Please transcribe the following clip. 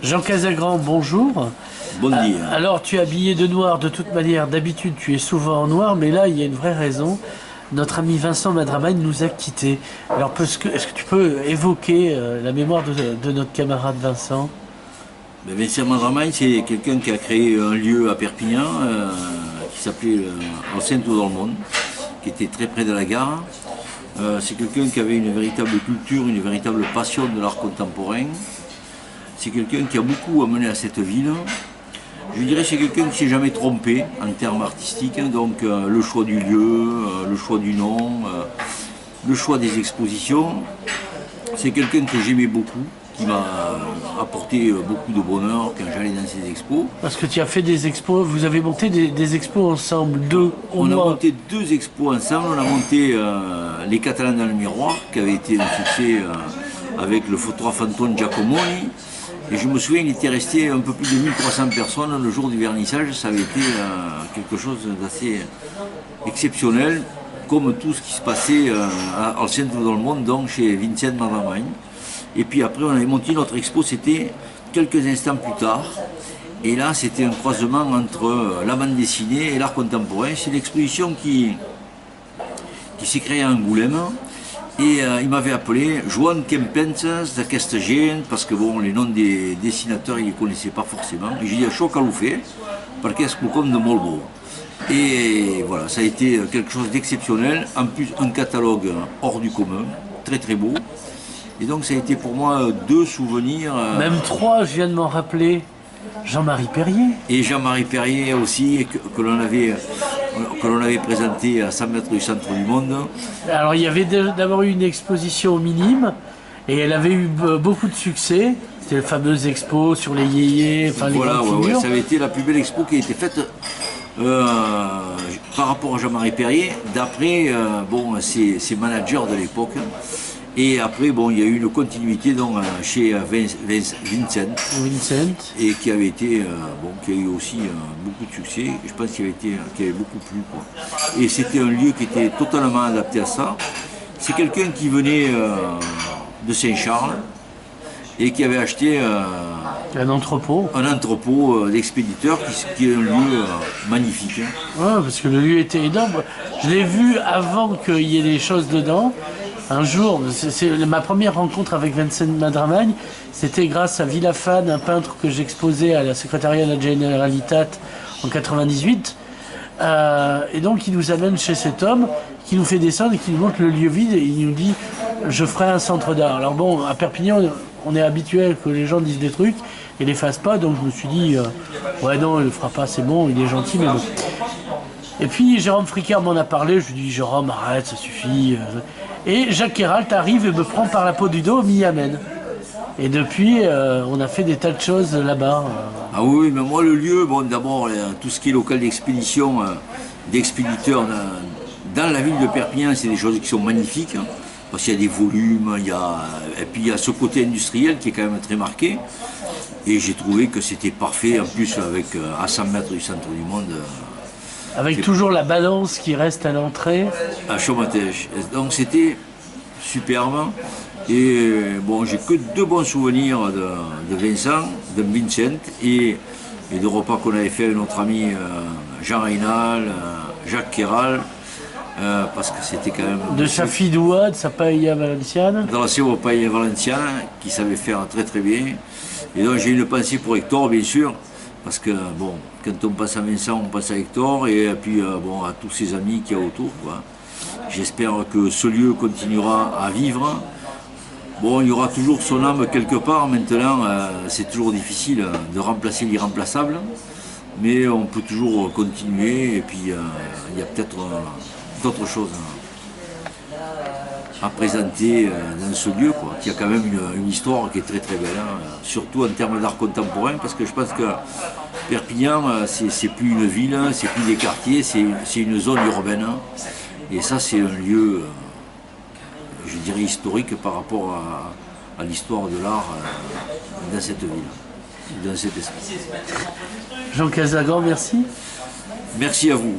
Jean Casagrand, bonjour. Bon dia. Alors, tu es habillé de noir de toute manière. D'habitude, tu es souvent en noir, mais là, il y a une vraie raison. Notre ami Vincent Madramagne nous a quittés. Alors, est-ce que tu peux évoquer la mémoire de notre camarade Vincent? Vincent Madramagne, c'est quelqu'un qui a créé un lieu à Perpignan qui s'appelait Enceinte dans le monde, qui était très près de la gare. C'est quelqu'un qui avait une véritable culture, une véritable passion de l'art contemporain. C'est quelqu'un qui a beaucoup amené à cette ville. Je dirais que c'est quelqu'un qui ne s'est jamais trompé en termes artistiques. Donc le choix du lieu, le choix du nom, le choix des expositions. C'est quelqu'un que j'aimais beaucoup, qui m'a apporté beaucoup de bonheur quand j'allais dans ces expos. Parce que tu as fait des expos, vous avez monté des expos ensemble, deux au On a moins. monté 2 expos ensemble. On a monté Les Catalans dans le miroir, qui avait été un succès avec le photographe Antoine Giacomoni. Et je me souviens, il était resté un peu plus de 1300 personnes le jour du vernissage. Ça avait été quelque chose d'assez exceptionnel, comme tout ce qui se passait en centre dans le monde, donc chez Vincent Madramagne. Et puis après, on avait monté notre expo, c'était quelques instants plus tard. Et là, c'était un croisement entre la bande dessinée et l'art contemporain. C'est l'exposition qui s'est créée à Angoulême. Et il m'avait appelé Joan Kempens d'aquesta gent, parce que bon, les noms des dessinateurs, il ne les connaissait pas forcément. Et j'ai dit, això cal ho fer, perquè és quelcom de molt beau. Et voilà, ça a été quelque chose d'exceptionnel. En plus, un catalogue hors du commun, très très beau. Et donc, ça a été pour moi 2 souvenirs. Même 3, je viens de m'en rappeler. Jean-Marie Perrier. Et Jean-Marie Perrier aussi, que l'on avait présenté à 100 mètres du centre du monde. Alors, il y avait d'abord eu une exposition au Minime, et elle avait eu beaucoup de succès. C'était la fameuse expo sur les yéyés, enfin les Voilà, grandes figures. ça avait été la plus belle expo qui a été faite par rapport à Jean-Marie Perrier, d'après ses managers de l'époque. Et après, bon, il y a eu une continuité donc, chez Vincent, et qui avait été, qui a eu aussi beaucoup de succès. Je pense qu'il avait beaucoup plu, quoi. Et c'était un lieu qui était totalement adapté à ça. C'est quelqu'un qui venait de Saint-Charles et qui avait acheté un entrepôt d'expéditeurs qui est un lieu magnifique. Ouais, parce que le lieu était énorme. Je l'ai vu avant qu'il y ait des choses dedans. Un jour, c'est ma première rencontre avec Vincent Madramagne, c'était grâce à Villafane, un peintre que j'exposais à la secrétariat de la Generalitat en 98. Et donc il nous amène chez cet homme, qui nous fait descendre et qui nous montre le lieu vide, et il nous dit « je ferai un centre d'art ». Alors bon, à Perpignan, on est habitué que les gens disent des trucs et les fassent pas, donc je me suis dit ouais non, il le fera pas, c'est bon, il est gentil, mais bon. Et puis Jérôme Fricard m'en a parlé, je lui dis « Jérôme, arrête, ça suffit ». Et Jacques Quéralt arrive et me prend par la peau du dos, m'y amène. Et depuis, on a fait des tas de choses là-bas. Ah oui, mais moi le lieu, bon d'abord, tout ce qui est local d'expédition, d'expéditeurs dans la ville de Perpignan, c'est des choses qui sont magnifiques. Hein, parce qu'il y a des volumes, et puis il y a ce côté industriel qui est quand même très marqué. Et j'ai trouvé que c'était parfait, en plus avec à 100 mètres du centre du monde. Avec toujours la balance qui reste à l'entrée. À Chaumatèche. Donc c'était superbe. Et bon, j'ai que 2 bons souvenirs de Vincent, de Vincent, et de repas qu'on avait fait avec notre ami Jean Reynal, Jacques Quéralt, parce que c'était quand même... De sa fidoua, de sa paella valenciane. Dans la seva paella valenciane, qui savait faire très très bien. Et donc j'ai une pensée pour Hector, bien sûr. Parce que, bon, quand on pense à Vincent, on pense à Hector, et puis bon, à tous ses amis qu'il y a autour, quoi. J'espère que ce lieu continuera à vivre. Bon, il y aura toujours son âme quelque part. Maintenant, c'est toujours difficile de remplacer l'irremplaçable. Mais on peut toujours continuer, et puis il y a peut-être d'autres choses à présenter dans ce lieu, quoi, qui a quand même une histoire qui est très très belle, hein, surtout en termes d'art contemporain, parce que je pense que Perpignan, c'est plus une ville, c'est plus des quartiers, c'est une zone urbaine, hein, et ça c'est un lieu, je dirais, historique par rapport à l'histoire de l'art dans cette ville, dans cet espace. Jean Casagrand, merci. Merci à vous.